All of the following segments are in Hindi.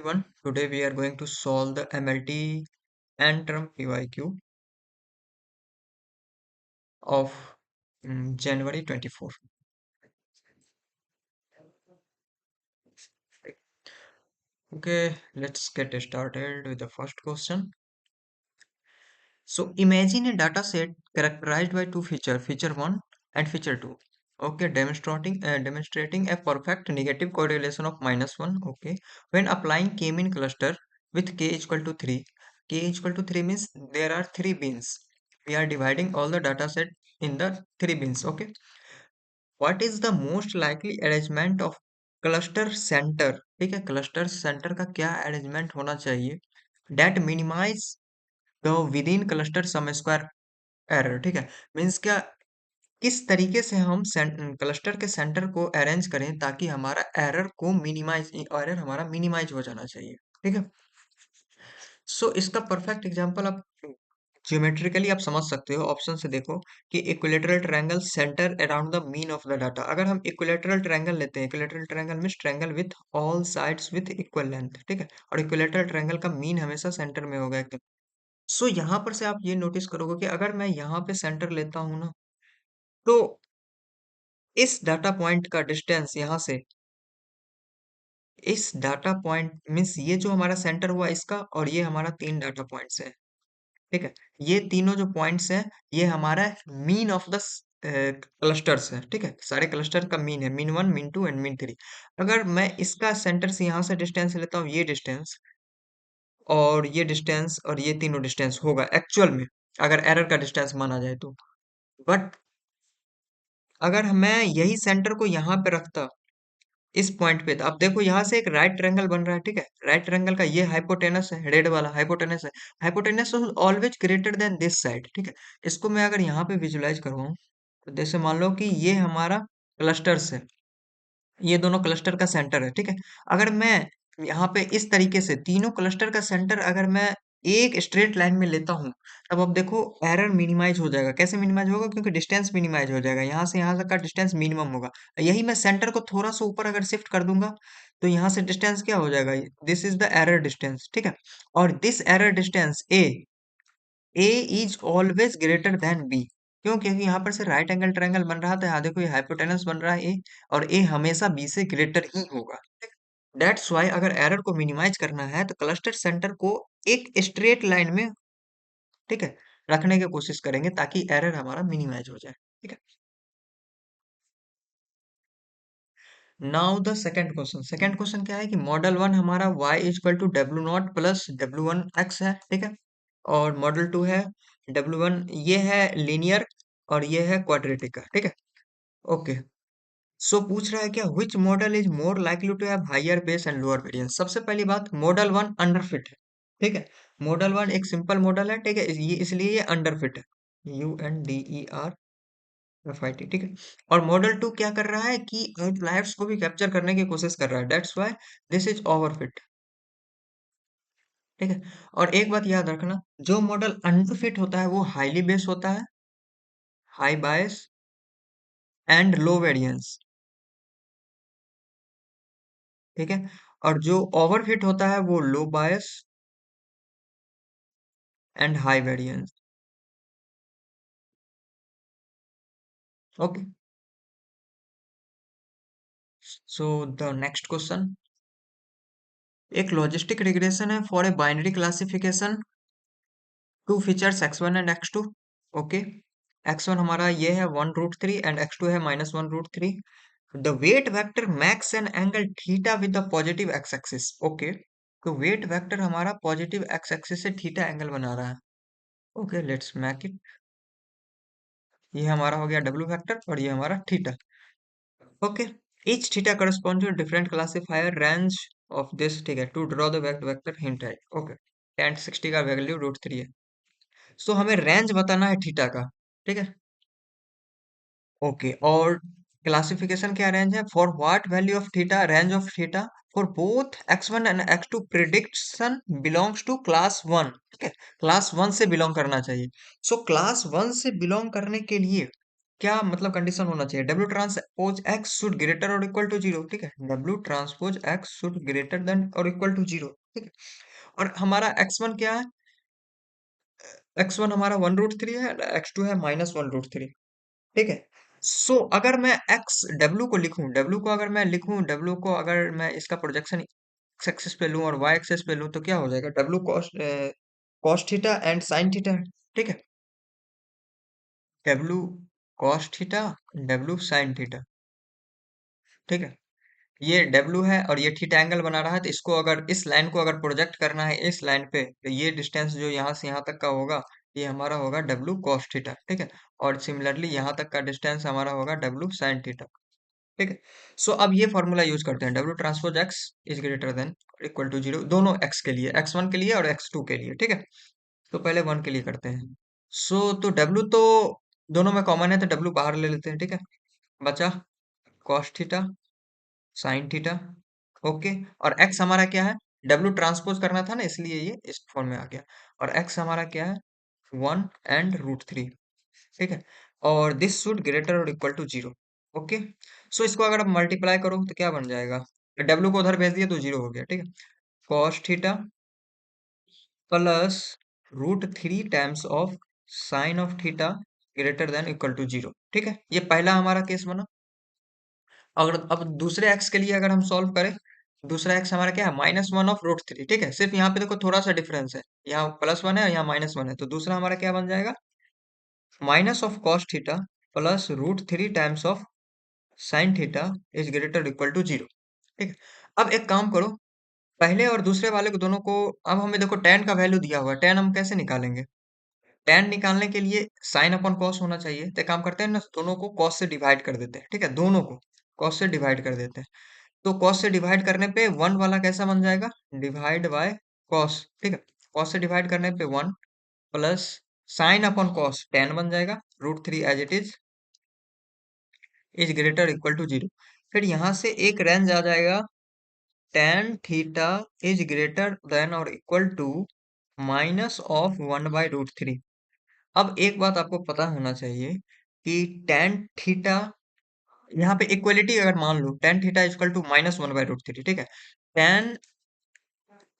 Everyone, today we are going to solve the MLT and term PYQ of January 24. Okay, let's get started with the first question. So imagine a data set characterized by two features, feature 1 and feature 2. Okay, demonstrating a perfect negative correlation of -1. Okay, when applying k-mean cluster with k equal to 3. K equal to 3 means there are three bins. We are dividing all the data set in the three bins. Okay, what is the most likely arrangement of cluster center? ठीक है, cluster center का क्या arrangement होना चाहिए that minimize the within cluster sum square error? ठीक है, मीन्स क्या, किस तरीके से हम क्लस्टर के सेंटर को अरेंज करें ताकि हमारा एरर हमारा मिनिमाइज हो जाना चाहिए। ठीक है, सो इसका परफेक्ट एग्जांपल आप ज्योमेट्रिकली आप समझ सकते हो, ऑप्शन से देखो कि equilateral triangle centre around the mean of the data. अगर हम इक्विलेटरल ट्रायंगल लेते हैं, equilateral triangle means triangle with all sides with equal length. ठीक है, और इक्विलेटरल ट्रायंगल का मीन हमेशा सेंटर में होगा एकदम। सो यहाँ पर से आप ये नोटिस करोगे कि अगर मैं यहाँ पे सेंटर लेता हूँ ना, तो इस डाटा पॉइंट का डिस्टेंस यहाँ से इस डाटा पॉइंट मीन्स ये जो हमारा सेंटर हुआ इसका, और ये हमारा तीन डाटा पॉइंट्स है। ठीक है, ये तीनों जो पॉइंट्स हैं ये हमारा मीन ऑफ द क्लस्टर्स है। ठीक है, सारे क्लस्टर का मीन है, मीन 1 मीन 2 एंड मीन 3। अगर मैं इसका सेंटर से यहाँ से डिस्टेंस लेता हूँ, ये डिस्टेंस और ये तीनों डिस्टेंस होगा एक्चुअल में, अगर एरर का डिस्टेंस माना जाए तो। बट अगर मैं यही सेंटर को यहाँ पे रखता इस पॉइंट पे, तो अब देखो यहाँ से एक राइट ट्रायंगल बन रहा है। ठीक है, राइट ट्रायंगल का ये हाइपोटेनस है, रेड वाला हाइपोटेनस है। Hypotenuse always greater then this side. ठीक है, इसको मैं अगर यहाँ पे विजुलाइज करवाऊं, तो जैसे मान लो कि ये हमारा क्लस्टर्स है, ये दोनों क्लस्टर का सेंटर है। ठीक है, अगर मैं यहाँ पे इस तरीके से तीनों क्लस्टर का सेंटर अगर मैं एक स्ट्रेट लाइन में लेता हूँ, तब अब देखो एरर मिनिमाइज हो जाएगा। कैसे मिनिमाइज होगा? क्योंकि डिस्टेंस मिनिमाइज हो जाएगा, यहाँ से का डिस्टेंस मिनिमम होगा। यही मैं सेंटर को थोड़ा सा ऊपर अगर शिफ्ट कर दूंगा, तो यहाँ से डिस्टेंस क्या हो जाएगा? This is the error distance. ठीक है, और this error distance A is always greater than B. क्यों? क्योंकि यहाँ पर से राइट एंगल ट्रायंगल बन रहा था, यहाँ देखो ये हाइपोटेनस बन रहा है ए, और ए हमेशा बी से ग्रेटर ही होगा। दैट्स वाई अगर एरर को मिनिमाइज करना है तो क्लस्टर सेंटर को एक स्ट्रेट लाइन में, ठीक है, रखने की कोशिश करेंगे ताकि एरर हमारा मिनिमाइज हो जाए। ठीक है, नाउ द सेकंड क्वेश्चन क्या है कि मॉडल 1 हमारा y equal to W0 plus W1 x है। ठीक है, और मॉडल 2 है W1, ये है लीनियर और ये है क्वाड्रेटिक का। ठीक है, ओके। सो पूछ रहा है क्या, which model is more likely to have higher bias and lower variance? सबसे पहली बात, मॉडल 1 अंडरफिट है। ठीक है, मॉडल 1 एक सिंपल मॉडल है। ठीक है, ये इसलिए ये अंडरफिट है, UNDERFIT। ठीक है, और मॉडल 2 क्या कर रहा है कि आउटलायर्स को भी कैप्चर करने की कोशिश कर रहा है। That's why this is overfit. ठीक है, और एक बात याद रखना, जो मॉडल अंडरफिट होता है वो हाईली बेस होता है, high bias and low variance. ठीक है, और जो ओवरफिट होता है वो low bias and high variance. Okay, so the next question, एक लॉजिस्टिक रिग्रेशन है for a binary classification, two features x1 and x2। ओके, x1 हमारा ये है 1√3 एंड x2 है -1√3। The weight vector makes an angle theta with the positive x axis. Okay, तो वेट वेक्टर हमारा पॉजिटिव x एक्सिस से थीटा एंगल बना रहा है। Okay, let's make it. ये हमारा हो गया w वेक्टर और ये हमारा थीटा। Okay, each theta corresponds to a different classifier range of this। ठीक है, to draw the vector hint है। ओके, tan 60 का वैल्यू √3 है। सो हमें रेंज बताना है थीटा का। ठीक है, ओके, और क्लासिफिकेशन क्या रेंज है? For what value of theta, range of theta for both x1 and x2 prediction belongs to class 1। ठीक है, क्लास 1 से बिलोंग करना चाहिए। सो क्लास 1 से बिलोंग करने के लिए क्या मतलब कंडीशन होना चाहिए, W transpose x should greater और इक्वल टू जीरो, ठीक है, W transpose x should greater than और इक्वल टू जीरो, ठीक है। और हमारा x1 क्या है, x1 हमारा 1√3 है, x2 है -1√3, ठीक है। सो अगर मैं x w को लिखूं, w को अगर मैं लिखूं, w को अगर मैं इसका प्रोजेक्शन x एक्सिस पे लूं और y एक्सिस पे लूं तो क्या हो जाएगा, w cos theta and sin theta, ठीक है, w cos theta, w sin theta, ठीक है। ये W है और ये थीटा एंगल बना रहा है, तो इसको अगर इस लाइन को अगर प्रोजेक्ट करना है इस लाइन पे, तो ये डिस्टेंस जो यहाँ से यहाँ तक का होगा, ये हमारा होगा W cos थीटा, ठीक है। और सिमिलरली यहाँ तक का डिस्टेंस हमारा होगा W sin थीटा, ठीक है। सो अब ये फॉर्मूला यूज करते हैं, W transpose x is greater than equal to zero, दोनों x के लिए, x1 के लिए और x2 के लिए, ठीक है। तो पहले 1 के लिए करते हैं। तो W तो दोनों में कॉमन है, तो W बाहर ले लेते हैं, ठीक है। बचा cos theta sine theta, okay. और x हमारा क्या है, W ट्रांसपोज करना था ना, इसलिए ये इस फॉर्म में आ गया। और x हमारा क्या है, 1 and √3, ठीक है। और दिस शुड ग्रेटर और इक्वल टू जीरो, ओके। सो इसको अगर आप मल्टीप्लाई करो तो क्या बन जाएगा, W को उधर भेज दिया तो जीरो हो गया, ठीक है। Cos theta plus √3 times of sine of theta greater than equal to zero, ठीक है। ये पहला हमारा केस बना। अगर अब दूसरे एक्स के लिए अगर हम सॉल्व करें, दूसरा एक्स हमारा क्या है, -1/√3, ठीक है। सिर्फ यहाँ पे देखो थोड़ा सा डिफरेंस है, यहाँ +1 है, यहाँ -1 है, तो दूसरा हमारा क्या बन जाएगा, minus of cos theta plus √3 times of sine theta is greater equal to zero, ठीक है। अब एक काम करो, पहले और दूसरे वाले को दोनों को, अब हमें देखो tan का वैल्यू दिया हुआ है, tan हम कैसे निकालेंगे, tan निकालने के लिए साइन अपॉन कॉस होना चाहिए, तो एक काम करते हैं ना, दोनों को कॉस से डिवाइड कर देते हैं, ठीक है, दोनों को कॉस से डिवाइड कर देते हैं। तो कॉस से डिवाइड करने पे 1 वाला कैसा बन जाएगा, डिवाइड बाय कॉस, ठीक है। कॉस से डिवाइड करने पे 1 plus sine upon cos tan बन जाएगा, √3 as it is greater equal to zero. फिर यहाँ से एक रेंज आ जाएगा, tan theta is greater than और इक्वल टू -1/√3। अब एक बात आपको पता होना चाहिए कि tan थीटा, यहाँ पे इक्वलिटी अगर मान लो tan थीटा इक्वल टू -1/√3, ठीक है। tan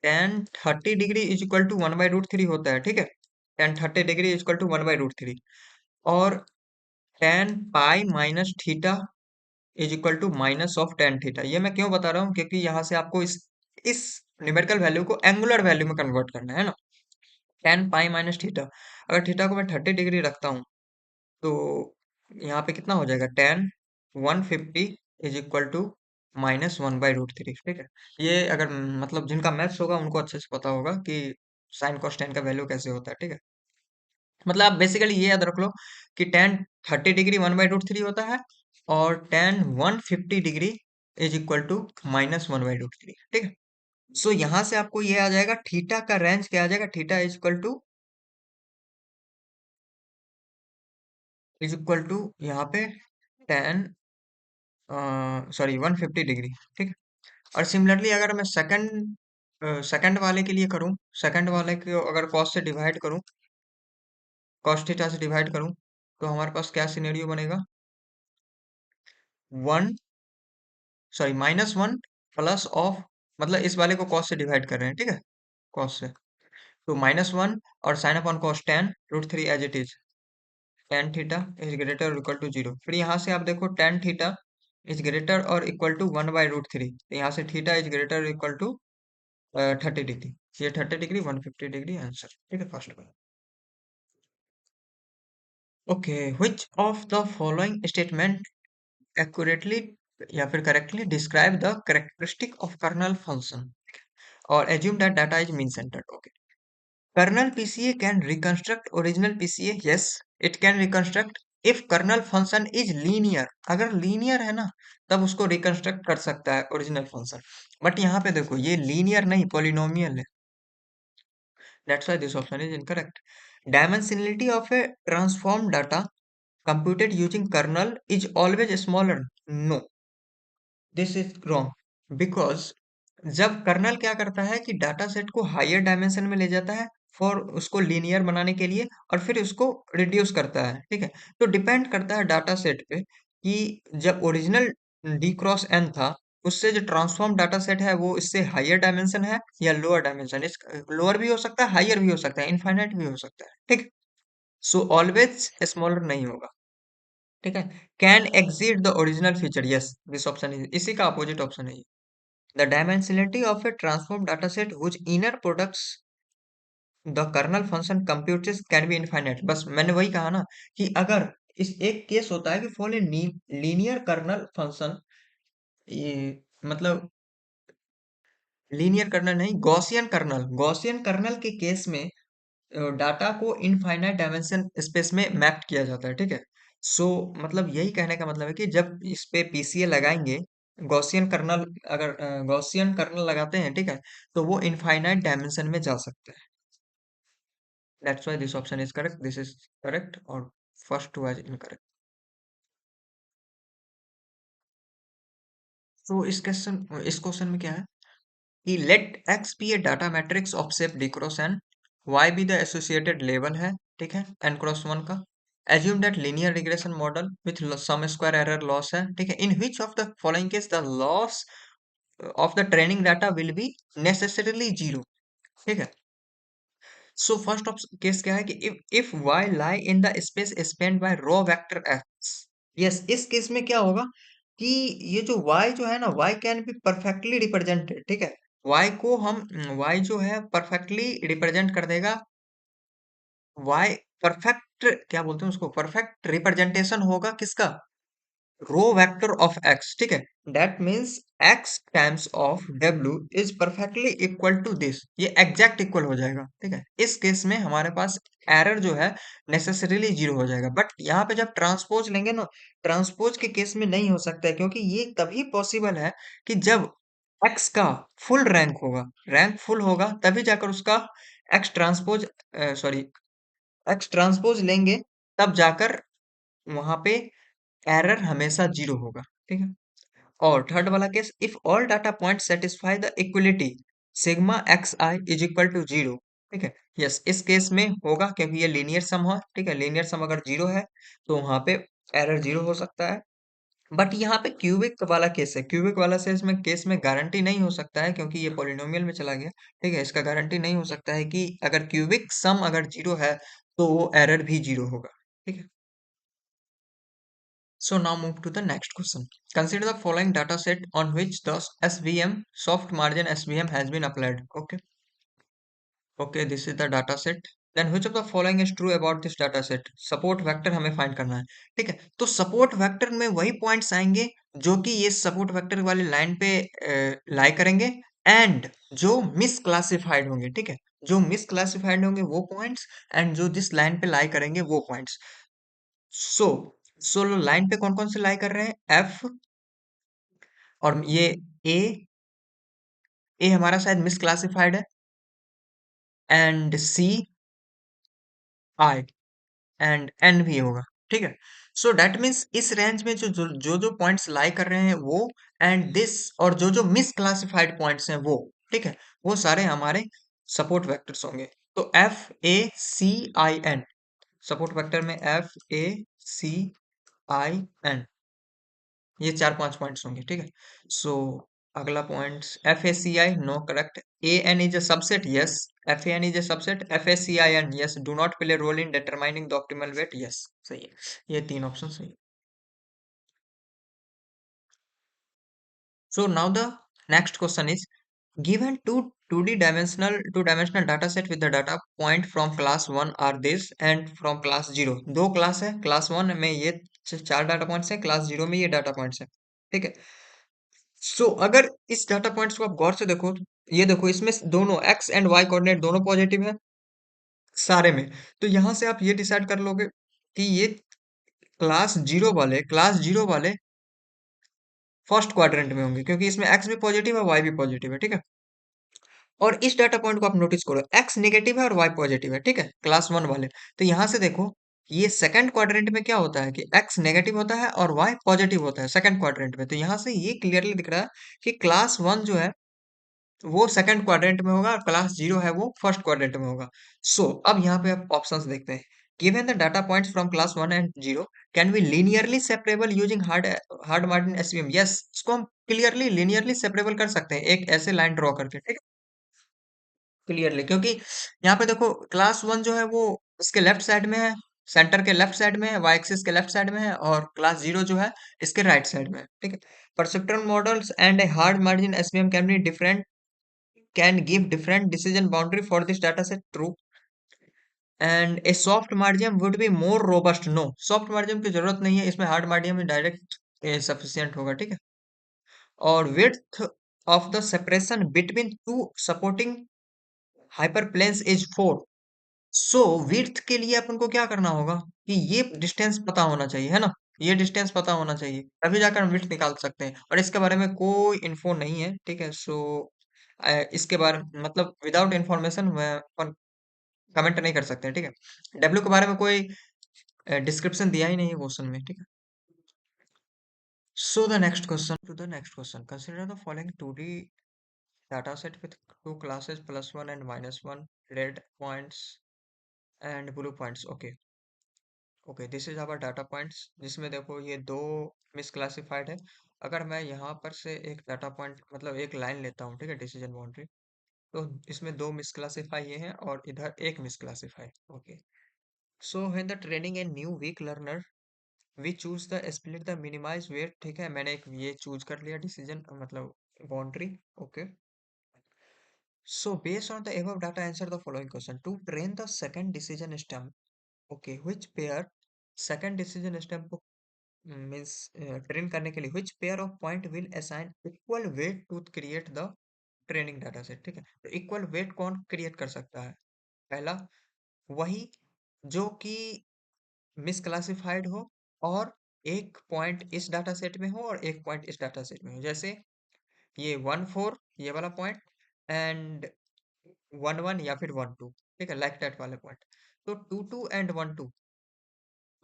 tan 30 degree is equal to 1/√3 होता है, ठीक है। tan 30 degree is equal to 1/√3। और tan pi minus theta is equal to minus of tan theta. ये मैं क्यों बता रहा हूँ, क्योंकि यहाँ से आपको इस न्यूमेरिकल वैल्यू को एंगुलर वैल्यू में कन्वर्ट करना है ना। tan पाई माइनस थीटा, अगर थीटा को मैं 30 डिग्री रखता हूँ तो यहाँ पे कितना हो जाएगा, tan 150 इज इक्वल टू -1/√3, ठीक है। ये अगर मतलब जिनका मैथ्स होगा उनको अच्छे से पता होगा कि साइन कॉस tan का वैल्यू कैसे होता है, ठीक है। मतलब आप बेसिकली ये याद रख लो कि tan 30 डिग्री 1/√3 होता है, और tan 150 degree is equal to -1/√3, ठीक है। सो यहाँ से आपको ये आ जाएगा, थीटा का रेंज क्या आ जाएगा, थीटा इज इक्वल टू यहाँ पे tan, सॉरी 150 डिग्री, ठीक है। और सिमिलरली अगर मैं सेकंड वाले के लिए करूँ, सेकंड वाले को अगर कॉस से डिवाइड करूँ, कॉस थीटा से डिवाइड करूँ, तो हमारे पास क्या सिनेरियो बनेगा, 1, सॉरी -1 प्लस ऑफ, मतलब इस वाले को कॉस से डिवाइड कर रहे हैं, ठीक है, कॉस से, तो -1 और sine upon cos tan √3 as it is, tan theta is greater equal to zero. फिर यहाँ से आप देखो tan थीटा इज ग्रेटर और इक्वल टू 1/√3, तो यहाँ से theta is greater equal to 30 degree, ये 30 डिग्री 150 डिग्री आंसर, ठीक है, फर्स्ट का। Okay, which of the following statement accurately या फिर correctly describe the characteristic of kernel function, और assume that data is mean centered, okay. Kernel PCA can reconstruct original PCA, yes it can reconstruct if kernel function is linear, अगर linear है ना तब उसको reconstruct कर सकता है original function, बट यहाँ पे देखो ये linear नहीं polynomial है, that's why this option is incorrect. Dimensionality of a transformed data computed using kernel is always smaller, no, this is wrong, because जब कर्नल क्या करता है कि डाटा सेट को हायर डायमेंशन में ले जाता है फॉर उसको लीनियर बनाने के लिए, और फिर उसको रिड्यूस करता है, ठीक है। तो डिपेंड करता है डाटा सेट पे कि जब ओरिजिनल डी क्रॉस एन था, उससे जो ट्रांसफॉर्म डाटा सेट है वो इससे हायर डायमेंशन है या लोअर डायमेंशन। इस लोअर भी हो सकता है, हायर भी हो सकता है, इनफाइनाइट भी हो सकता है, ठीक। सो ऑलवेज स्मॉलर नहीं होगा, ठीक है। Can exceed the original feature, yes, this option is, इसी का अपोजिट ऑप्शन है। The dimensionality of a transform data set whose inner products the kernel function computation can be infinite. बस मैंने वही कहा ना कि अगर इस एक केस होता है कि for a linear kernel function, ये मतलब लीनियर कर्नल नहीं, गॉसियन कर्नल, गॉसियन कर्नल के केस में डाटा को इनफाइनाइट डायमेंशन स्पेस में मैप किया जाता है, ठीक है। सो मतलब यही कहने का मतलब है कि जब इस पे पीसीए लगाएंगे, गॉसियन कर्नल, अगर गॉसियन कर्नल लगाते हैं, ठीक है, तो वो इनफाइनाइट डायमेंशन में जा सकता है। That's why this option is correct, this is correct, और फर्स्ट वाज इनकरेक्ट। तो इस क्वेश्चन में क्या है कि let X be a data matrix of shape D cross N, Y be the associated लेवल है, ठीक है, एन क्रॉस वन का। Assume that linear regression model with sum squared error loss है, ठीक है। In which of the following case the loss of the training data will be necessarily zero, ठीक है। सो फर्स्ट केस क्या है कि if y lie in the space spanned by raw vector x, yes, इस केस में क्या होगा कि ये जो y जो है ना, y can be perfectly represented, ठीक है। y को हम y जो है परफेक्टली रिप्रेजेंट कर देगा। y परफेक्ट क्या बोलते हैं उसको, परफेक्ट रिप्रेजेंटेशन होगा किसका, रो वेक्टर ऑफ x, ठीक है। That means x times of w is perfectly equal to this, ये एग्जैक्ट इक्वल हो जाएगा, ठीक है। इस केस में हमारे पास एरर जो है नेसेसरीली जीरो हो जाएगा। बट यहाँ पे जब ट्रांसपोज लेंगे ना, ट्रांसपोज के केस में नहीं हो सकता है, क्योंकि ये तभी पॉसिबल है कि जब x का फुल रैंक होगा, रैंक फुल होगा, तभी जाकर उसका x transpose, sorry, x transpose लेंगे, तब जाकर वहां पे एरर हमेशा जीरो होगा, ठीक है। और थर्ड वाला case, if all data point satisfy the equality sigma x i is equal to zero, ठीक है। यस, इस केस में होगा क्योंकि ये लीनियर सम है, ठीक है। लीनियर सम अगर जीरो है तो वहां पे एरर जीरो हो सकता है। बट यहाँ पे क्यूबिक वाला केस है, क्यूबिक वाला केस में गारंटी नहीं हो सकता है, क्योंकि ये पॉलिनोमियल में चला गया, ठीक है। इसका गारंटी नहीं हो सकता है कि अगर क्यूबिक सम अगर जीरो है तो वो एरर भी जीरो होगा, ठीक है। So now move to the next question. Consider the following data set on which the SVM, soft margin SVM has been applied. Okay. Okay, this is the data set. Then which of the following is true about this data set? Support vector हमें find करना है, ठीक है। तो support vector में वही points आएंगे जो कि ये support vector वाली लाइन पे लाई करेंगे, एंड जो मिसक्लासिफाइड होंगे, ठीक है। जो मिसक्लासिफाइड होंगे वो पॉइंट्स, एंड जो जिस लाइन पे लाई करेंगे वो पॉइंट्स। सो सोलो लाइन पे कौन कौन से लाई कर रहे हैं, एफ, और ये ए, ए हमारा शायद मिसक्लासिफाइड है, and C, I, and N भी होगा, ठीक है। सो दैट मीन्स इस रेंज में जो पॉइंट्स लाई कर रहे हैं वो, एंड दिस, और जो मिसक्लासिफाइड पॉइंट्स हैं वो, ठीक है, वो सारे हमारे सपोर्ट वेक्टर्स होंगे। तो F A C I N, support vector में F A C I N, ये चार पांच पॉइंट्स होंगे, ठीक है। सो अगला पॉइंट, F A C I, no, correct. A N is a subset, yes. F A N is a subset, F A C I N, yes. Do not play role in determining the optimal weight, yes, सही है। ये तीन ऑप्शन सही है। So now the next question is, given two dimensional data set with the data point from class 1 are this and from class 0, दो क्लास है, क्लास 1 में ये चार डाटा पॉइंट्स है, क्लास 0 में ये डाटा पॉइंट्स है, ठीक है। सो अगर इस डाटा पॉइंट्स को आप गौर से देखो, ये देखो इसमें दोनों एक्स एंड वाई कोऑर्डिनेट दोनों पॉजिटिव है सारे में। तो यहां से आप ये डिसाइड कर लोगे कि ये क्लास जीरो वाले फर्स्ट क्वाड्रेंट में होंगे, क्योंकि इसमें एक्स भी पॉजिटिव है, वाई भी पॉजिटिव है, ठीक है। और इस डाटा पॉइंट को आप नोटिस करो, एक्स नेगेटिव है और वाई पॉजिटिव है, ठीक है, क्लास 1 वाले। तो यहां से देखो, ये सेकंड क्वाड्रेंट में क्या होता है कि एक्स नेगेटिव होता है और वाई पॉजिटिव होता है सेकंड क्वाड्रेंट में। तो यहां से ये क्लियरली दिख रहा है कि क्लास 1 जो है वो सेकंड क्वाड्रेंट में होगा, क्लास जीरो है वो फर्स्ट क्वाड्रेंट में होगा। सो अब यहाँ पे आप ऑप्शंस देखते हैं। Given the data points from class one and zero can be linearly separable using hard hard margin SVM. Yes, इसको हम क्लियरली लीनियरली सेपरेबल कर सकते हैं एक ऐसे लाइन ड्रॉ करके, ठीक है, क्लियरली। क्योंकि यहाँ पे देखो क्लास वन जो है वो इसके लेफ्ट साइड में है, सेंटर के लेफ्ट साइड में है, वाई एक्सिस के लेफ्ट साइड में है, और क्लास जीरो जो है इसके राइट साइड में है, ठीक है। Perceptron models and a hard margin SVM can be different, can give different decision boundary for this data set, true, and a soft margin would be more robust, no, soft margin की जरूरत नहीं है इसमें, hard margin में डायरेक्ट sufficient होगा, ठीक है। और width of the separation between two supporting hyperplanes is 4। So width के लिए अपन को क्या करना होगा कि ये डिस्टेंस पता होना चाहिए, है ना, ये डिस्टेंस पता होना चाहिए, तभी जाकर हम विड्थ निकाल सकते हैं, और इसके बारे में कोई इन्फो नहीं है, ठीक है। सो इसके बारे मतलब विदाउट इंफॉर्मेशन मैं अपन कमेंट नहीं कर सकते हैं, ठीक है। डब्ल्यू के बारे में कोई डिस्क्रिप्शन दिया ही नहीं है क्वेश्चन में, ठीक है। So the next question, to the next question, consider the following 2D data set with two classes plus one and minus one, red points and blue points, okay। Okay, this is our data points, जिसमें देखो ये दो मिसक्लासिफाइड है। अगर मैं यहाँ पर से एक डाटा पॉइंट मतलब एक लाइन लेता हूँ, ठीक है, डिसीजन बाउंड्री, तो इसमें दो मिसक्लासिफाई ये हैं और इधर एक misclassify, okay. So when the training a new weak learner we choose the split the minimize weight, ठीक है, मैंने एक ये चूज कर लिया डिसीजन मतलब boundary, okay. So based on the above data answer the following question to train the second decision stem, okay, which pair second decision stem को मीन्स ट्रेन करने के लिए which pair of point will assign equal weight to create the training data set, ठीक है। तो इक्वल वेट कौन क्रिएट कर सकता है? पहला, वही जो कि मिसक्लासिफाइड हो और एक पॉइंट इस डाटा सेट में हो और एक पॉइंट इस डाटा सेट में हो, जैसे ये 1 4 ये वाला पॉइंट एंड 1 1 या फिर 1 2, ठीक है, लाइक दैट वाले पॉइंट। तो 2 2 एंड 1 2,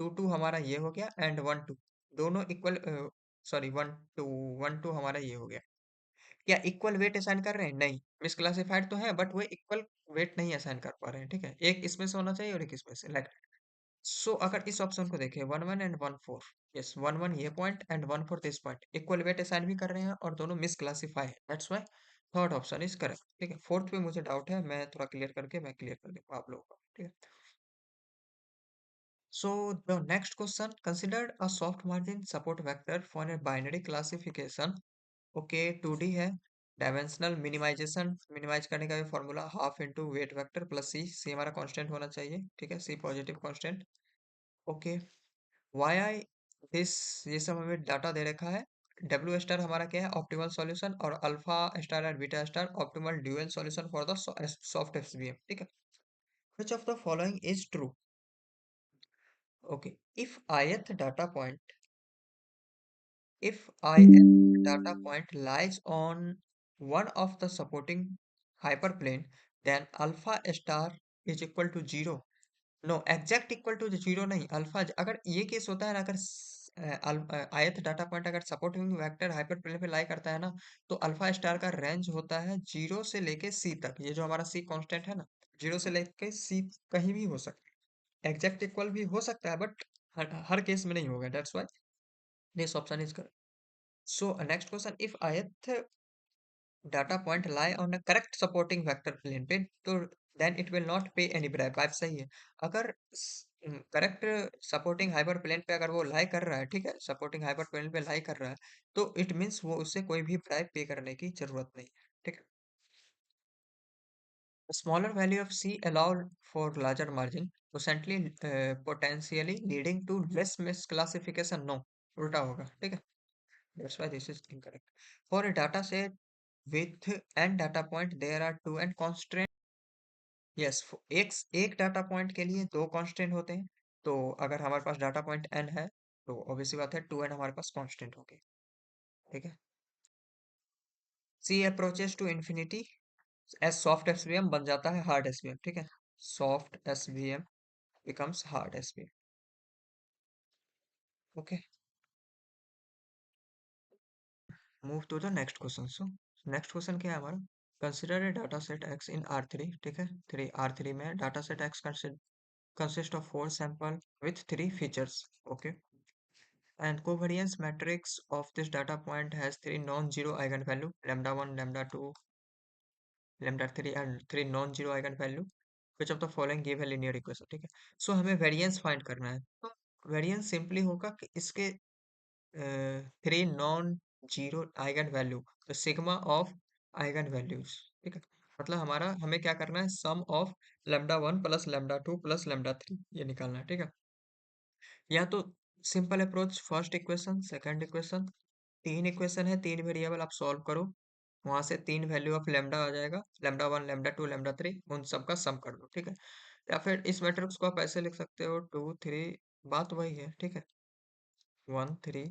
2 2 हमारा ये हो गया एंड 1 2 दोनों इक्वल, सॉरी 1 2 हमारा ये हो गया। क्या इक्वल वेट असाइन कर रहे हैं? नहीं, मिसक्लासिफाइड तो है बट वो इक्वल वेट नहीं असाइन कर पा रहे हैं, ठीक है, एक इसमें से होना चाहिए और एक इसमें से, लाइक। सो अगर इस ऑप्शन को देखें 1 1 एंड 1 4, यस 1 1 ये point and 1 4 this point equal weight assign भी कर रहे हैं और दोनों मिसक्लासिफाई है, that's why third option is correct, ठीक है। फोर्थ पे मुझे डाउट है, मैं थोड़ा क्लियर करके मैं क्लियर कर दूंगा आप लोगों को, ठीक है। So the next question, consider a soft margin support vector for a binary classification. Okay, 2D है, डायमेंशनल मिनिमाइजेशन, मिनिमाइज करने का भी formula half into weight vector plus C, C हमारा कांस्टेंट होना चाहिए, ठीक है, C positive constant, okay. Y I this, ये सब हमें डाटा दे रखा है। डब्ल्यू स्टार हमारा क्या है? ऑप्टिमल सॉल्यूशन, और alpha star and beta star optimal dual solution for the soft SVM, ठीक है। Which of the following is true? Okay, if ith data point, if ith data point lies on one of the supporting hyperplane, then alpha star is equal to 0। No, exact equal to zero नहीं, अल्फा, अगर ये केस होता है ना, अगर ith डाटा पॉइंट अगर सपोर्टिंग वेक्टर हाइपर प्लेन पे लाई करता है ना, तो अल्फा स्टार का रेंज होता है जीरो से लेके सी तक, ये जो हमारा सी कांस्टेंट है ना, जीरो से लेके सी कहीं भी हो सकता है, एग्जैक्ट इक्वल भी हो सकता है बट हर केस में नहीं होगा, that's why this option is correct. So next question, if ith data point lie on a correct supporting vector plane पे, तो then it will not pay any bribe, बात सही है। अगर करेक्ट सपोर्टिंग हाइपर प्लेन पे अगर वो लाई कर रहा है, ठीक है, सपोर्टिंग हाइपर प्लेन पे लाई कर रहा है, तो इट मीन्स वो उससे कोई भी ब्राइब पे करने की जरूरत नहीं है, ठीक है। Smaller value of C allowed for larger margin, potentially leading to less misclassification, no, उल्टा होगा, ठीक है, that's why this is incorrect। For a data set with n data point there are two n constraint, yes, एक एक डाटा पॉइंट के लिए दो कांस्टेंट होते हैं, तो अगर हमारे पास डाटा पॉइंट n है तो ऑब्वियसली बात है 2n हमारे पास कांस्टेंट होंगे, ठीक है। C approaches to infinity as soft SVM बन जाता है हार्ड एसवीएम, ठीक है, soft SVM becomes hard SVM, okay. Move to the next question. So next question क्या है हमारा? Consider a data set X in R three, ठीक है, थ्री आर थ्री में data set X consist of four sample with three features. Okay, and covariance matrix of this data point has three non-zero eigenvalue lambda 1, lambda 2, lambda 3 and three non-zero eigenvalue. Which of the following give a linear equation? ठीक है, सो हमें वेरिएंस फाइंड करना है, तो वेरिएंस सिंपली होगा कि इसके three non zero eigen value, तो सिग्मा ऑफ आइगन वैल्यूज, ठीक है, मतलब हमारा हमें क्या करना है, sum of lambda one plus lambda two plus lambda three ये निकालना है, ठीक है। या तो simple approach, first equation second equation, तीन इक्वेशन है, तीन वेरिएबल आप सॉल्व करो, वहां से तीन वैल्यू ऑफ लेमडा आ जाएगा, lambda one lambda two lambda three, उन सबका सम कर दो, ठीक है। या फिर इस मैट्रिक्स को आप ऐसे लिख सकते हो, टू थ्री, बात वही है, ठीक है, one three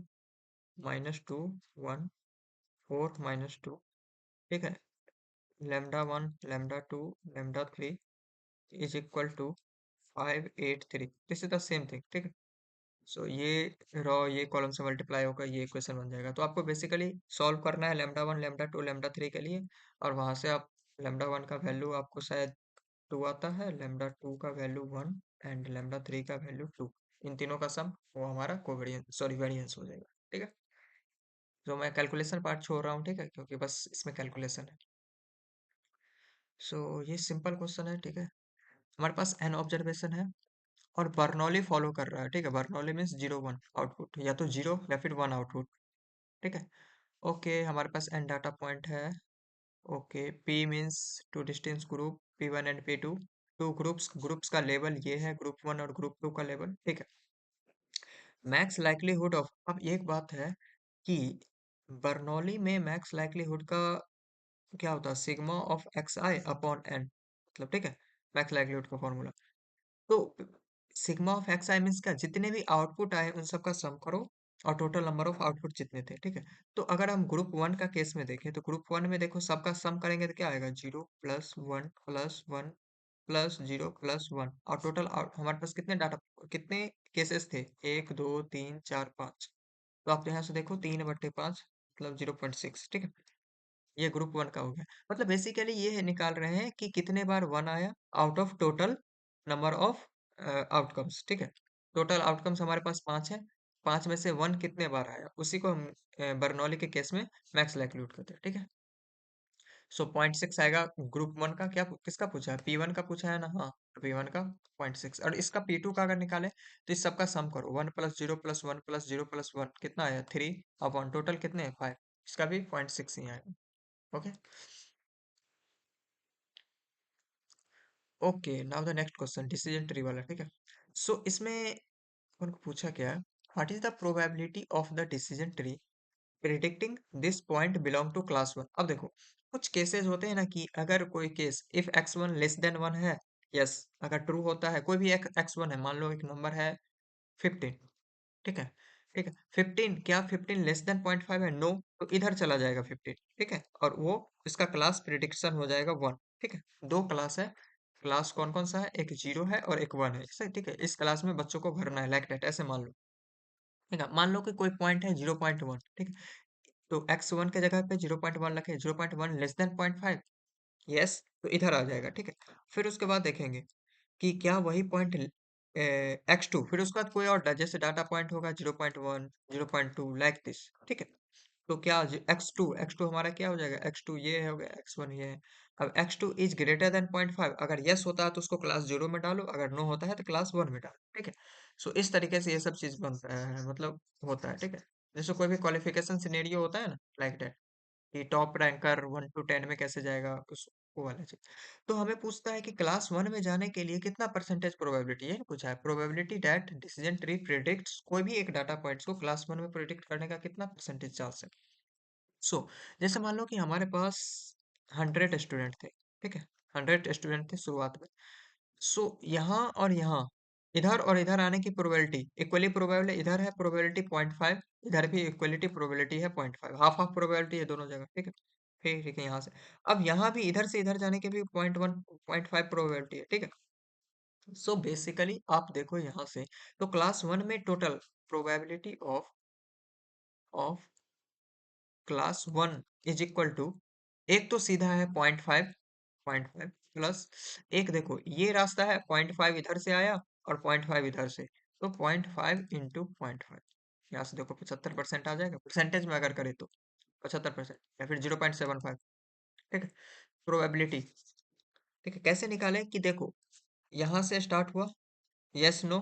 minus two one four minus two, ठीक है, lambda one lambda two lambda three is equal to five eight three, this is the same thing, ठीक है। सो ये रॉ ये कॉलम से मल्टीप्लाई होकर ये इक्वेशन बन जाएगा, तो आपको बेसिकली सॉल्व करना है lambda one lambda two lambda three के लिए, और वहां से आप लेमडा वन का वैल्यू आपको शायद टू आता है, लेमडा टू का value one and lambda three का वैल्यू टू, इन तीनों का सम वो हमारा कोवेरियंस सॉरी वेरिएंस हो जाएगा, ठीक है। तो मैं कैलकुलेशन पार्ट छोड़ रहा हूँ, ठीक है, क्योंकि बस इसमें कैलकुलेशन है। सो ये सिंपल क्वेश्चन है, ठीक है। हमारे पास एन ऑब्जर्वेशन है और बर्नौली फॉलो कर रहा है, ठीक है, Bernoulli means zero one output, या तो जीरो या फिर वन आउटपुट, ठीक है। ओके, हमारे पास एन डाटा पॉइंट है। Okay, P means two distance group P one and P two, two groups, groups का लेवल ये है, ग्रुप वन और ग्रुप टू का लेवल, ठीक है। मैक्स लाइक्लीहुड ऑफ, अब एक बात है कि बर्नौली में मैक्स लाइक्लीहुड का क्या होता है, sigma of x I upon N, मतलब ठीक है, मैक्स लाइक्लीहुड का फॉर्मूला। तो sigma of x i means क्या, जितने भी आउटपुट आए उन सबका सम करो और टोटल नंबर ऑफ आउटपुट जितने थे, ठीक है। तो अगर हम ग्रुप वन का केस में देखें, तो ग्रुप वन में देखो सबका सम करेंगे तो क्या आएगा, zero plus one plus zero plus one, और टोटल हमारे पास कितने डाटा कितने केसेस थे, एक दो तीन चार पाँच, तो आप यहाँ से देखो तीन बट्टे पाँच मतलब 0.6, ठीक है। ये ग्रुप वन का हो गया, मतलब बेसिकली ये निकाल रहे हैं कि कितने बार वन आया out of total number of outcomes, ठीक है। टोटल आउटकम्स हमारे पास पांच है, पांच में से वन कितने बार आया, उसी को हम बर्नौली के केस में मैक्स लाइक्लीहुड कहते हैं, ठीक है। सो 0.6 आएगा, ग्रुप वन का क्या किसका पूछा है, पी वन का पूछा है ना, हाँ, पी वन का 0.6, और इसका पी टू का अगर निकाले तो इस सबका सम करो, one plus zero plus one plus zero plus one कितना आया, थ्री अपॉन टोटल कितने फाइव, इसका भी 0.6 ही आएगा, okay. Okay, now the next question decision tree वाला, ठीक है। सो इसमें उनको पूछा क्या है, what is the probability of the decision tree predicting this point belong to class one. अब देखो, कुछ केसेस होते हैं ना कि अगर कोई case if x one less than one है, यस, अगर ट्रू होता है, कोई भी एक्स वन है, मान लो एक नंबर है 15, ठीक है, ठीक है, 15 क्या 15 लेस देन 0.5 है, नो, तो इधर चला जाएगा 15, ठीक है, और वो इसका क्लास प्रिडिक्शन हो जाएगा वन, ठीक है। दो क्लास है, क्लास कौन कौन सा है, एक जीरो है और एक वन है, ऐसे, ठीक है, इस क्लास में बच्चों को भरना है लाइक दैट, ऐसे मान लो, ठीक है। मान लो कि कोई पॉइंट है 0.1, ठीक है, तो एक्स वन के जगह पे 0.1 रखे, 0.1 लेस देन 0.5, यस, तो इधर आ जाएगा, ठीक है। फिर उसके बाद देखेंगे कि क्या वही पॉइंट एक्स टू, फिर उसके बाद कोई और जैसे डाटा पॉइंट होगा 0.1 0.2 लाइक दिस, ठीक है। तो क्या एक्स टू हमारा क्या हो जाएगा, एक्स टू ये हो गया, एक्स वन ये है। अब x two is greater than 0.5, अगर यस होता है तो उसको क्लास जीरो में डालो, अगर नो होता है तो क्लास वन में डालो, ठीक है। सो इस तरीके से ये सब चीज बनता है, मतलब होता है, ठीक है। जैसे कोई भी क्वालिफिकेशन सिनेरियो होता है ना, लाइक दैट, कि टॉप रैंकर 1 to 10 में कैसे जाएगा, उस वो वाला चीज। तो हमें पूछता है कि क्लास वन में जाने के लिए कितना परसेंटेज प्रोबेबिलिटी है, पूछा है probability that decision tree predicts, कोई भी एक डाटा पॉइंट्स को क्लास वन में प्रिडिक्ट करने का कितना परसेंटेज चांस है। सो जैसे मान लो कि हमारे पास 100 स्टूडेंट थे, ठीक है, 100 स्टूडेंट थे शुरुआत में। सो यहाँ और यहाँ, इधर और इधर आने की प्रोबेबिलिटी इक्वली प्रोबेबल है, इधर है प्रोबेबिलिटी 0.5, इधर भी इक्वलिटी प्रोबेबिलिटी है 0.5, हाफ हाफ प्रोबेबिलिटी है दोनों जगह, ठीक है। फिर ठीक है यहाँ से, अब यहाँ भी इधर से इधर जाने के भी 0.1 0.5 प्रोबेबिलिटी है, ठीक है। सो बेसिकली आप देखो यहाँ से, तो क्लास वन में total probability of class one is equal to एक तो सीधा है 0.5, 0.5 प्लस एक, देखो ये रास्ता है 0.5 इधर से आया और 0.5 इधर से, तो 0.5 इंटू 0.5, यहाँ से देखो 75% आ जाएगा, परसेंटेज में अगर करे तो 75% या फिर 0.75। ठीक है, प्रोबेबिलिटी। ठीक है, कैसे निकाले कि देखो यहाँ से स्टार्ट हुआ, यस नो,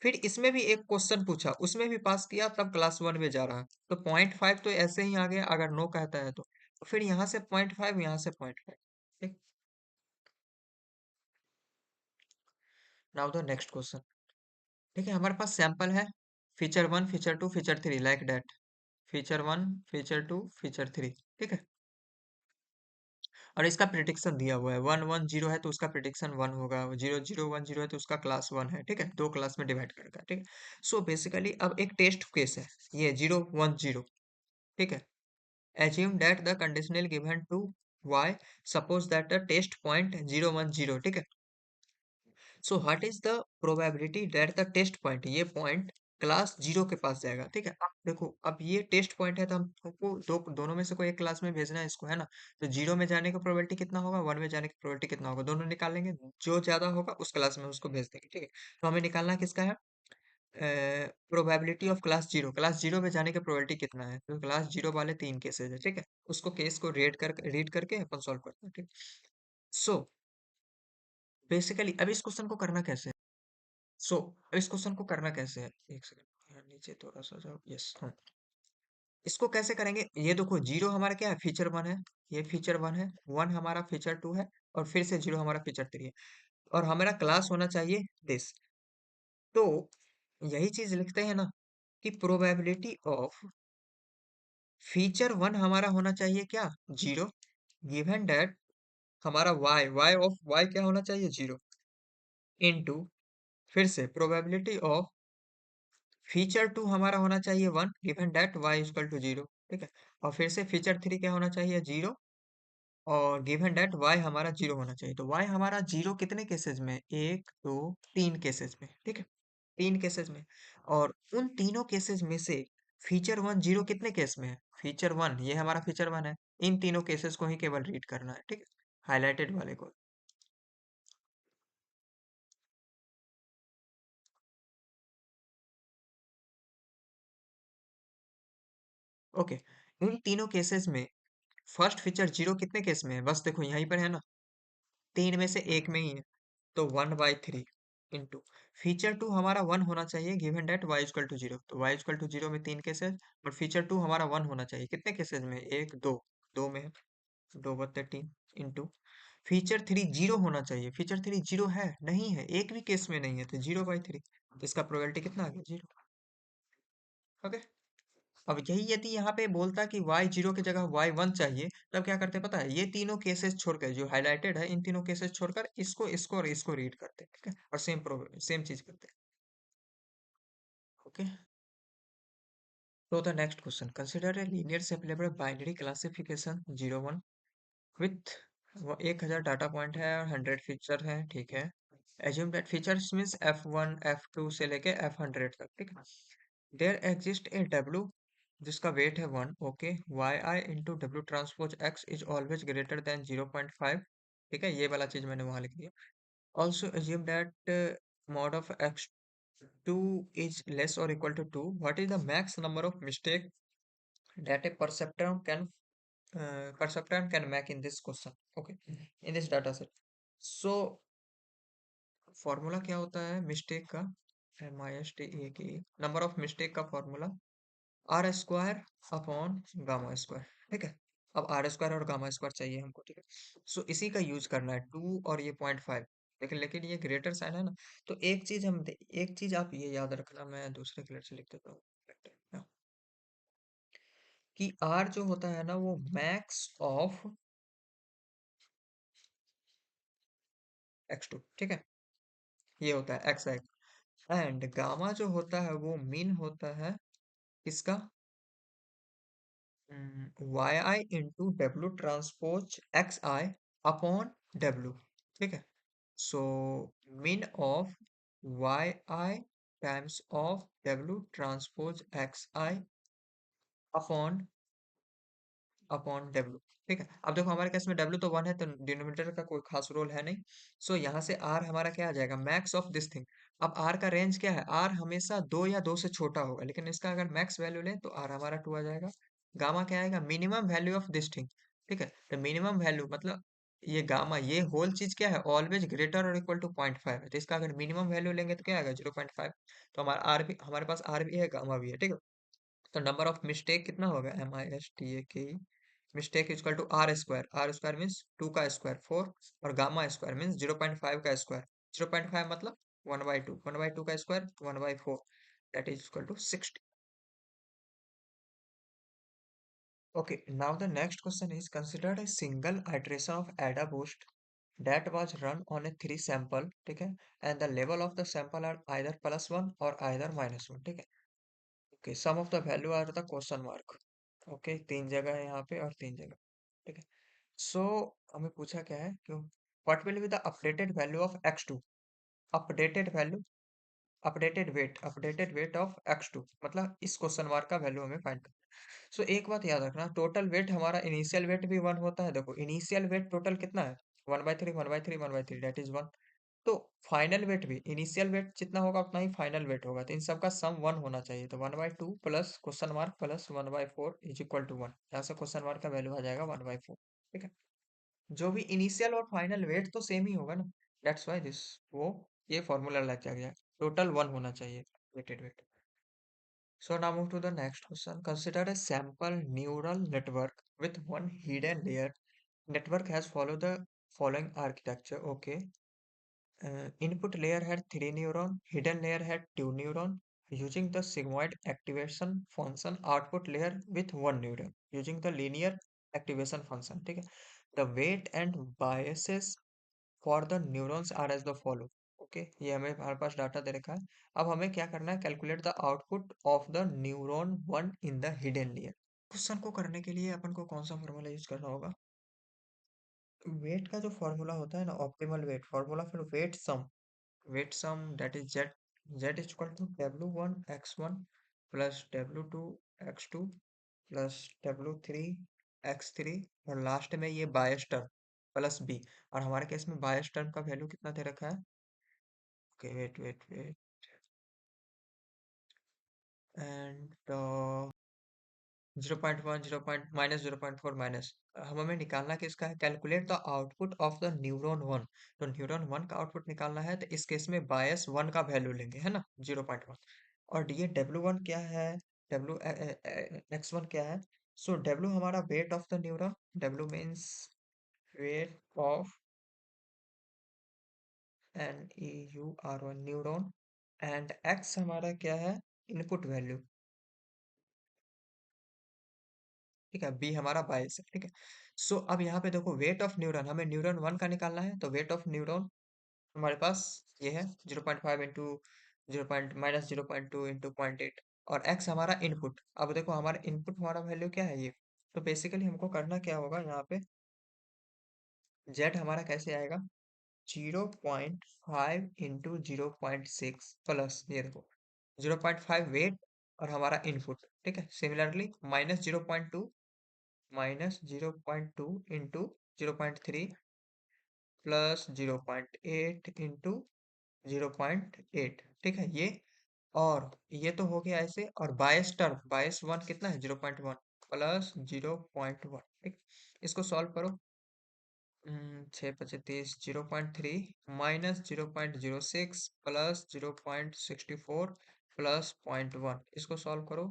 फिर इसमें भी एक क्वेश्चन पूछा, उसमें भी पास किया, तब क्लास 1 में जा रहा है, तो 0.5 तो ऐसे ही आ गया अगर नो कहता है तो फिर यहाँ से 0.5, यहाँ से 0.5। ठीक, नाउ द नेक्स्ट क्वेश्चन। ठीक है, हमारे पास सैंपल है, feature 1, feature 2, feature 3, like that, feature 1, feature 2, feature 3। ठीक है, और इसका प्रिडिक्शन दिया हुआ है, 1 1 0 है तो उसका प्रिडिक्शन 1 होगा, 0 0 1 0 है तो उसका क्लास 1 है। ठीक है, दो क्लास में डिवाइड करेगा। ठीक है, सो बेसिकली अब एक टेस्ट केस है, ये 0 1 0। ठीक है, assume that the conditional given to y, suppose that the test point 0 1 0। ठीक है, so what is the probability that the test point, ये पॉइंट क्लास 0 के पास जाएगा। ठीक है, अब देखो अब ये टेस्ट पॉइंट है तो हमको दोनों में से कोई एक क्लास में भेजना है इसको, है ना, तो 0 में जाने का प्रोबेबिलिटी कितना होगा, 1 में जाने की प्रोबेबिलिटी कितना होगा, दोनों निकाल लेंगे, जो ज्यादा होगा उस क्लास में उसको भेज देंगे। ठीक है, तो हमें निकालना किसका है, प्रोबेबिलिटी ऑफ क्लास 0 में जाने का प्रोबेबिलिटी कितना है, तो क्लास 0 वाले 3 केसेस है। ठीक है, उसको केस को रीड करके अपन सॉल्व करते हैं। ठीक, सो बेसिकली अब इस क्वेश्चन को करना कैसे है, सो अब इस क्वेश्चन को करना कैसे है, एक सेकंड यहाँ नीचे थोड़ा सा जाओ, यस हाँ, इसको कैसे करेंगे, ये देखो 0 हमारा क्या है, फीचर 1 है, ये फीचर 1 है, 1 हमारा फीचर 2 है, और फिर से 0 हमारा फीचर 3 है, और हमारा क्लास होना चाहिए दिस, तो यही चीज लिखते हैं ना कि प्रोबेबिलिटी ऑफ फीचर 1 हमारा होना चाहिए क्या, 0, गिवन दैट हमारा वाई ऑफ वाई क्या होना चाहिए, 0, इनटू फिर से प्रोबेबिलिटी ऑफ फीचर 2 हमारा होना चाहिए 1, given that y equal to 0। ठीक है, और फिर से फीचर 3 क्या होना चाहिए, 0, और गिवन दैट वाई हमारा 0 होना चाहिए, तो वाई हमारा 0 कितने केसेस में, 1 2 3 केसेस में। ठीक है, 3 केसेस में, और उन तीनों केसेस में से फीचर 1 0 कितने केस में है, फीचर 1, ये हमारा फीचर 1 है, इन तीनों केसेस को ही केवल रीड करना है। ठीक है, हाईलाइटेड वाले को। ओके, इन तीनों केसेस में फर्स्ट फीचर 0 कितने केस में है, बस देखो यहीं पर है ना, 3 में से एक में ही है, तो 1/3 इंटू फीचर 2 हमारा 1 होना चाहिए, given that y equal to 0, तो वाई इक्वल टू 0 में 3 केसेस, और फीचर 2 हमारा 1 होना चाहिए कितने केसेस में, 1 2 में है, 2/3 इंटू फीचर 3 0 होना चाहिए, फीचर 3 0 है नहीं है, एक भी केस में नहीं है, तो 0/3, तो इसका प्रोबेबिलिटी कितना आ गया, 0। ओके, अब यही यदि यहाँ पे बोलता कि y 0 की जगह y 1 चाहिए, तब क्या करते पता है, ये तीनों केसेस छोड़कर जो हाईलाइटेड है, इन तीनों केसेस छोड़कर इसको और इसको रीड करते हैं। ठीक है, और सेम चीज करते हैं। ओके, तो the next question, consider a linear separable binary classification 0 1 with 1000 data point है और 100 फीचर है। ठीक है, assume that features means F1 F2 से लेके F100 तक। ठीक है, देयर एग्जिस्ट ए W जिसका वेट है 1। Okay, Y I into W transpose x is always greater than 0.5। ठीक है, ये वाला चीज मैंने वहां लिख दिया। Also assume that mod of x2 is less or equal to 2, what is the max number of mistake that a perceptron can make in this question, okay, in this data set। so formula क्या होता है मिस्टेक का, MISTEK, नंबर ऑफ मिस्टेक का formula R² upon gamma square. ठीक है, अब R² और गामा स्क्वायर चाहिए हमको। ठीक है, सो इसी का यूज करना है, 2 और ये 0.5, लेकिन ये ग्रेटर साइन है ना, तो एक चीज आप ये याद रखना, मैं दूसरे कलर से लिख देता हूँ कि R जो होता है ना वो मैक्स ऑफ x2। ठीक है, ये होता है x एंड गामा जो होता है वो मीन होता है इसका वाई आई इंटू डब्ल्यू ट्रांसपोज एक्स आई अपॉन डब्ल्यू। ठीक है, so mean of Y I times of W transpose X I upon upon W. ठीक है, अब देखो हमारे केस में डब्ल्यू तो 1 है तो डिनोमिनेटर का कोई खास रोल है नहीं। सो यहाँ से आर हमारा क्या आ जाएगा, मैक्स ऑफ दिस थिंग। अब आर का रेंज क्या है, आर हमेशा 2 या 2 से छोटा होगा, लेकिन इसका अगर मैक्स वैल्यू लें तो आर हमारा 2 आ जाएगा। गामा क्या आएगा, minimum value of this thing. ठीक है, तो मिनिमम वैल्यू मतलब ये गामा, ये होल चीज क्या है, ऑलवेज ग्रेटर और इक्वल टू 0.5 है, तो इसका अगर मिनिमम वैल्यू लेंगे तो क्या आएगा 0.5। तो हमारा आर भी, हमारे पास आर भी है, गामा भी है। ठीक है, तो नंबर ऑफ मिस्टेक कितना होगा, MISTAKE, mistake equal to R square means 2 का स्क्वायर 4, और गामा स्क्वायर मीन्स 0.5 का स्क्वायर। 0.5 मतलब 1/2, 1/2 का square 1/4, that is equal to 60। Okay, now the next question is considered a single iteration of ADA boost that was run on a 3 sample, ठीक है, and the level of the sample are either +1 or either -1, ठीक है। Okay, sum of the value are the question mark। Okay, 3 जगह है यहाँ पे और 3 जगह। ठीक है, सो हमें पूछा क्या है, क्यों, what will be the updated value of x2, updated value, updated weight of x2, मतलब इस क्वेश्चन मार्क का वैल्यू हमें फाइंड करना है। सो एक बात याद रखना, टोटल वेट हमारा इनिशियल वेट भी 1 होता है। देखो इनिशियल वेट टोटल कितना है, 1/3 1/3 1/3 दैट इज 1। तो फाइनल वेट भी, इनिशियल वेट जितना होगा उतना ही फाइनल वेट होगा, तो इन सब का सम 1 होना चाहिए। तो 1/2 plus question mark plus 1/4 is equal to 1, यहाँ से क्वेश्चन मार्क का वैल्यू आ जाएगा 1/4। ठीक है, जो भी इनिशियल और फाइनल वेट तो सेम ही होगा ना, दैट्स व्हाई दिस, वो ये फॉर्मूला लग गया, टोटल 1 होना चाहिए weighted weight. So now move to the next question. Consider a sample neural network with one hidden layer. Network has followed the following architecture. Okay. Input layer had 3 neuron, hidden layer had 2 neuron. Using the sigmoid activation function, output layer with 1 neuron. Using the linear activation function. ठीक है. The weight and biases for the neurons are as the follow. Okay, ये हमें हमारे पास डाटा दे रखा है। अब हमें क्या करना है, calculate the output of the neuron one in the hidden layer. Question को करने के लिए अपन को कौन सा फॉर्मूला यूज करना होगा, वेट का जो फॉर्मूला होता है ना, ऑप्टिमल वेट फॉर्मूला, फिर weight sum that is Z, Z is equal to W1 x1 plus W2 x2 plus W3 x3, और लास्ट में ये बायस टर्म प्लस बी। और हमारे केस में बायस टर्म का वैल्यू कितना दे रखा है, ओके वेट एंड 0.1 -0.4 माइनस, हमें निकालना किसका है, calculate the output of the neuron one. तो न्यूरॉन वन का आउटपुट निकालना है, तो इस केस में बायस वन का वैल्यू लेंगे, है ना, 0.1। और ये W1 क्या है, डब्ल्यू एक्स वन क्या है। सो W हमारा weight of the neuron, W means weight of NEURON neuron, and X हमारा क्या है, इनपुट वैल्यू। ठीक है, बी हमारा बायस है। ठीक है, सो अब यहाँ पे देखो वेट ऑफ न्यूरॉन, हमें न्यूरॉन वन का निकालना है, तो वेट ऑफ न्यूरॉन हमारे पास ये है 0.5 इंटू 0 -0.2 इंटू 0.8, और एक्स हमारा इनपुट। अब देखो हमारा इनपुट, हमारा वैल्यू क्या है ये, तो बेसिकली हमको करना क्या होगा यहाँ पे, जेड हमारा कैसे आएगा, 0.5 इंटू 0.6 प्लस ये देखो 0.5 वेट और हमारा इनपुट। ठीक है, सिमिलरली -0.2 इंटू 0.3 प्लस 0.8 इंटू 0.8। ठीक है, और ये तो हो गया ऐसे, और बायस टर्म, बायस वन कितना है 0.1 प्लस 0.1। ठीक, इसको सॉल्व करो। 6 × 25 0.3 माइनस 0.06 प्लस 0.64 प्लस 0.1, इसको सॉल्व करो।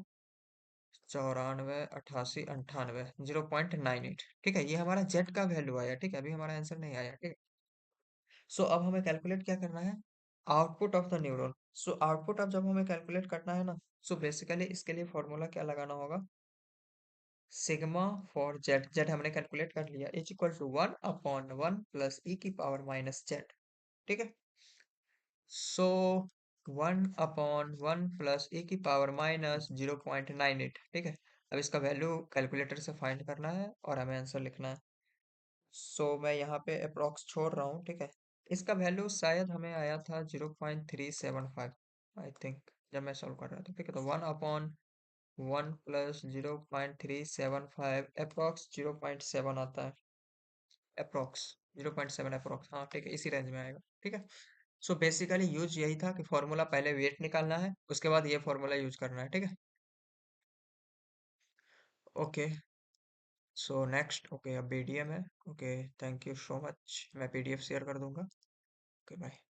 94 88 98 0.98। ठीक है, ये हमारा जेड का वैल्यू आया। ठीक है, अभी हमारा आंसर नहीं आया। ठीक है, सो अब हमें कैलकुलेट क्या करना है, output of the neuron. So output अब जब हमें कैलकुलेट करना है ना, सो बेसिकली इसके लिए फॉर्मूला क्या लगाना होगा, सिग्मा फॉर जेड, जेड हमने कैलकुलेट कर लिया, इज इक्वल टू 1/1 प्लस ई की पावर माइनस जेड। ठीक है, सो 1/1 प्लस ए की पावर माइनस 0.98। ठीक है, अब इसका वैल्यू कैलकुलेटर से फाइंड करना है और हमें आंसर लिखना है। सो मैं यहाँ पे अप्रोक्स छोड़ रहा हूँ। ठीक है, इसका वैल्यू शायद हमें आया था 0.375 आई थिंक, जब मैं सॉल्व कर रहा था। ठीक है, तो 1/1 1 + 0.375 अप्रॉक्स 0.7 आता है। अप्रॉक्स 0.7 अप्रॉक्स, हाँ ठीक है, इसी रेंज में आएगा। ठीक है। सो बेसिकली यूज यही था कि फॉर्मूला पहले वेट निकालना है, उसके बाद ये फॉर्मूला यूज करना है। ठीक है। ओके। सो नेक्स्ट, ओके अब बीडीएम है। Okay, thank you so much, मैं पीडीएफ शेयर कर दूंगा। Okay bye.